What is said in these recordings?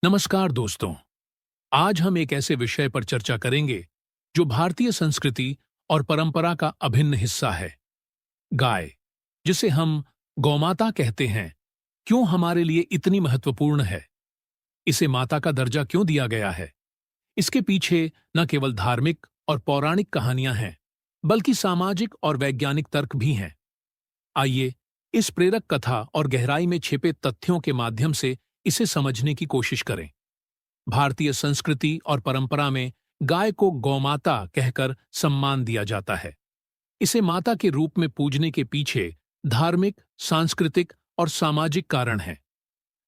नमस्कार दोस्तों। आज हम एक ऐसे विषय पर चर्चा करेंगे जो भारतीय संस्कृति और परंपरा का अभिन्न हिस्सा है। गाय, जिसे हम गौमाता कहते हैं, क्यों हमारे लिए इतनी महत्वपूर्ण है? इसे माता का दर्जा क्यों दिया गया है? इसके पीछे न केवल धार्मिक और पौराणिक कहानियां हैं, बल्कि सामाजिक और वैज्ञानिक तर्क भी हैं। आइए इस प्रेरक कथा और गहराई में छिपे तथ्यों के माध्यम से इसे समझने की कोशिश करें। भारतीय संस्कृति और परंपरा में गाय को गौमाता कहकर सम्मान दिया जाता है। इसे माता के रूप में पूजने के पीछे धार्मिक, सांस्कृतिक और सामाजिक कारण हैं।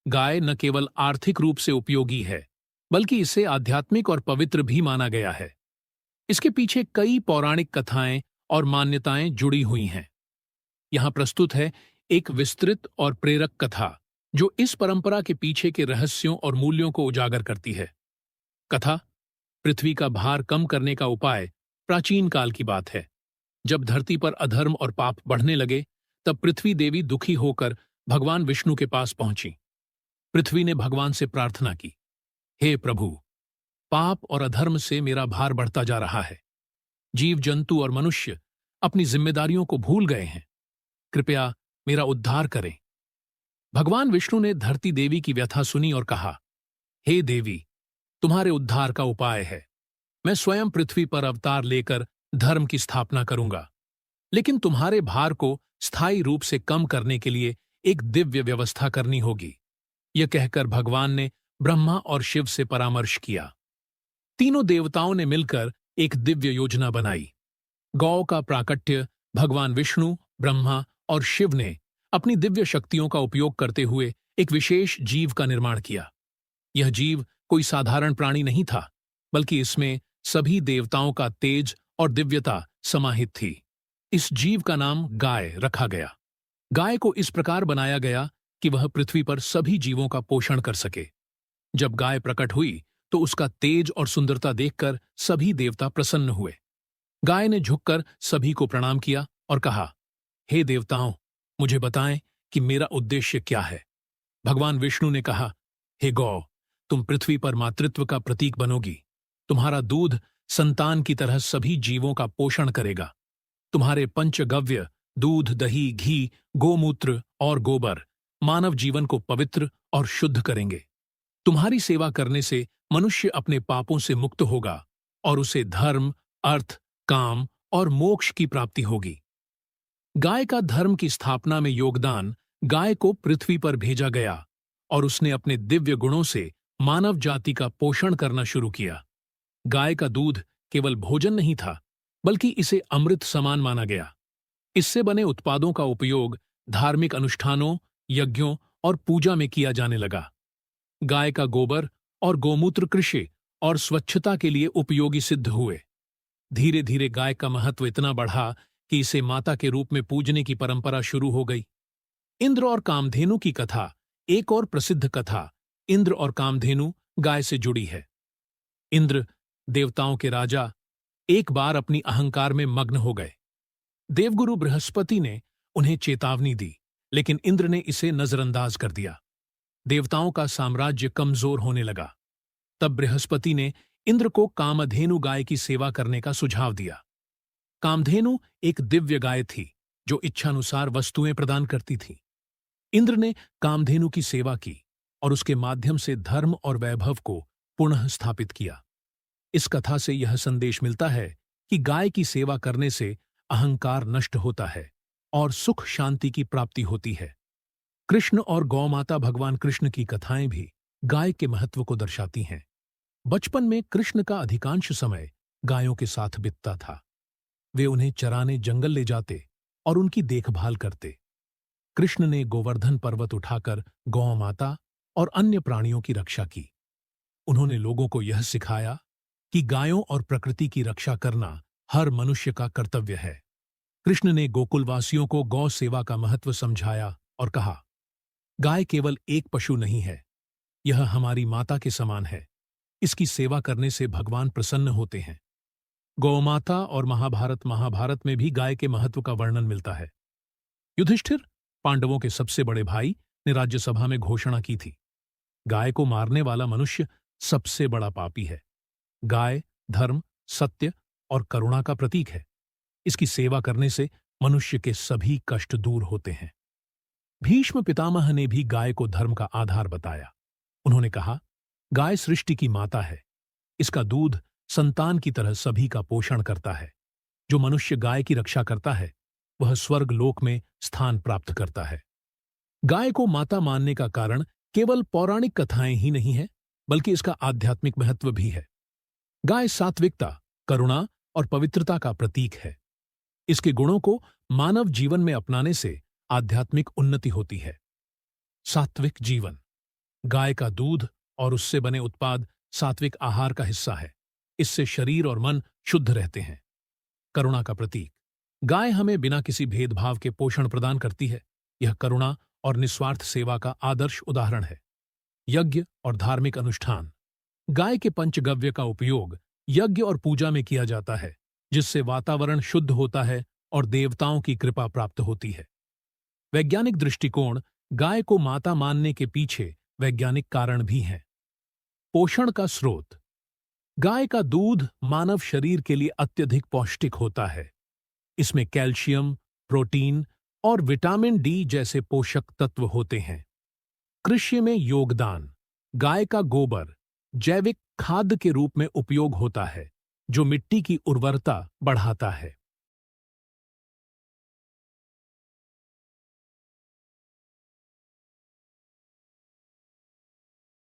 गाय न केवल आर्थिक रूप से उपयोगी है, बल्कि इसे आध्यात्मिक और पवित्र भी माना गया है। इसके पीछे कई पौराणिक कथाएं और मान्यताएं जुड़ी हुई हैं। यहां प्रस्तुत है एक विस्तृत और प्रेरक कथा जो इस परंपरा के पीछे के रहस्यों और मूल्यों को उजागर करती है। कथा पृथ्वी का भार कम करने का उपाय प्राचीन काल की बात है। जब धरती पर अधर्म और पाप बढ़ने लगे, तब पृथ्वी देवी दुखी होकर भगवान विष्णु के पास पहुंची। पृथ्वी ने भगवान से प्रार्थना की, हे प्रभु, पाप और अधर्म से मेरा भार बढ़ता जा रहा है। जीव जंतु और मनुष्य अपनी जिम्मेदारियों को भूल गए हैं। कृपया मेरा उद्धार करें। भगवान विष्णु ने धरती देवी की व्यथा सुनी और कहा, हे देवी, तुम्हारे उद्धार का उपाय है। मैं स्वयं पृथ्वी पर अवतार लेकर धर्म की स्थापना करूंगा। लेकिन तुम्हारे भार को स्थायी रूप से कम करने के लिए एक दिव्य व्यवस्था करनी होगी। यह कहकर भगवान ने ब्रह्मा और शिव से परामर्श किया। तीनों देवताओं ने मिलकर एक दिव्य योजना बनाई। गौ का प्राकट्य भगवान विष्णु, ब्रह्मा और शिव ने अपनी दिव्य शक्तियों का उपयोग करते हुए एक विशेष जीव का निर्माण किया। यह जीव कोई साधारण प्राणी नहीं था, बल्कि इसमें सभी देवताओं का तेज और दिव्यता समाहित थी। इस जीव का नाम गाय रखा गया। गाय को इस प्रकार बनाया गया कि वह पृथ्वी पर सभी जीवों का पोषण कर सके। जब गाय प्रकट हुई तो उसका तेज और सुंदरता देखकर सभी देवता प्रसन्न हुए। गाय ने झुककर सभी को प्रणाम किया और कहा, हे देवताओं, मुझे बताएं कि मेरा उद्देश्य क्या है। भगवान विष्णु ने कहा, हे गौ, तुम पृथ्वी पर मातृत्व का प्रतीक बनोगी। तुम्हारा दूध संतान की तरह सभी जीवों का पोषण करेगा। तुम्हारे पंचगव्य दूध, दही, घी, गोमूत्र और गोबर मानव जीवन को पवित्र और शुद्ध करेंगे। तुम्हारी सेवा करने से मनुष्य अपने पापों से मुक्त होगा और उसे धर्म, अर्थ, काम और मोक्ष की प्राप्ति होगी। गाय का धर्म की स्थापना में योगदान गाय को पृथ्वी पर भेजा गया और उसने अपने दिव्य गुणों से मानव जाति का पोषण करना शुरू किया। गाय का दूध केवल भोजन नहीं था, बल्कि इसे अमृत समान माना गया। इससे बने उत्पादों का उपयोग धार्मिक अनुष्ठानों, यज्ञों और पूजा में किया जाने लगा। गाय का गोबर और गोमूत्र कृषि और स्वच्छता के लिए उपयोगी सिद्ध हुए। धीरे धीरे गाय का महत्व इतना बढ़ा कि इसे माता के रूप में पूजने की परंपरा शुरू हो गई। इंद्र और कामधेनु की कथा एक और प्रसिद्ध कथा इंद्र और कामधेनु गाय से जुड़ी है। इंद्र, देवताओं के राजा, एक बार अपनी अहंकार में मग्न हो गए। देवगुरु बृहस्पति ने उन्हें चेतावनी दी, लेकिन इंद्र ने इसे नजरअंदाज कर दिया। देवताओं का साम्राज्य कमजोर होने लगा। तब बृहस्पति ने इंद्र को कामधेनु गाय की सेवा करने का सुझाव दिया। कामधेनु एक दिव्य गाय थी जो इच्छानुसार वस्तुएं प्रदान करती थी। इंद्र ने कामधेनु की सेवा की और उसके माध्यम से धर्म और वैभव को पुनः स्थापित किया। इस कथा से यह संदेश मिलता है कि गाय की सेवा करने से अहंकार नष्ट होता है और सुख शांति की प्राप्ति होती है। कृष्ण और गौमाता भगवान कृष्ण की कथाएं भी गाय के महत्व को दर्शाती हैं। बचपन में कृष्ण का अधिकांश समय गायों के साथ बीतता था। वे उन्हें चराने जंगल ले जाते और उनकी देखभाल करते। कृष्ण ने गोवर्धन पर्वत उठाकर गौ माता और अन्य प्राणियों की रक्षा की। उन्होंने लोगों को यह सिखाया कि गायों और प्रकृति की रक्षा करना हर मनुष्य का कर्तव्य है। कृष्ण ने गोकुलवासियों को गौ सेवा का महत्व समझाया और कहा, गाय केवल एक पशु नहीं है, यह हमारी माता के समान है। इसकी सेवा करने से भगवान प्रसन्न होते हैं। गौमाता और महाभारत में भी गाय के महत्व का वर्णन मिलता है। युधिष्ठिर, पांडवों के सबसे बड़े भाई, ने राज्यसभा में घोषणा की थी, गाय को मारने वाला मनुष्य सबसे बड़ा पापी है। गाय धर्म, सत्य और करुणा का प्रतीक है। इसकी सेवा करने से मनुष्य के सभी कष्ट दूर होते हैं। भीष्म पितामह ने भी गाय को धर्म का आधार बताया। उन्होंने कहा, गाय सृष्टि की माता है। इसका दूध संतान की तरह सभी का पोषण करता है। जो मनुष्य गाय की रक्षा करता है वह स्वर्ग लोक में स्थान प्राप्त करता है। गाय को माता मानने का कारण केवल पौराणिक कथाएं ही नहीं है, बल्कि इसका आध्यात्मिक महत्व भी है। गाय सात्विकता, करुणा और पवित्रता का प्रतीक है। इसके गुणों को मानव जीवन में अपनाने से आध्यात्मिक उन्नति होती है। सात्विक जीवन। गाय का दूध और उससे बने उत्पाद सात्विक आहार का हिस्सा है। इससे शरीर और मन शुद्ध रहते हैं। करुणा का प्रतीक। गाय हमें बिना किसी भेदभाव के पोषण प्रदान करती है। यह करुणा और निस्वार्थ सेवा का आदर्श उदाहरण है। यज्ञ और धार्मिक अनुष्ठान। गाय के पंचगव्य का उपयोग यज्ञ और पूजा में किया जाता है, जिससे वातावरण शुद्ध होता है और देवताओं की कृपा प्राप्त होती है। वैज्ञानिक दृष्टिकोण। गाय को माता मानने के पीछे वैज्ञानिक कारण भी हैं। पोषण का स्रोत। गाय का दूध मानव शरीर के लिए अत्यधिक पौष्टिक होता है। इसमें कैल्शियम, प्रोटीन और विटामिन डी जैसे पोषक तत्व होते हैं। कृषि में योगदान। गाय का गोबर जैविक खाद के रूप में उपयोग होता है, जो मिट्टी की उर्वरता बढ़ाता है।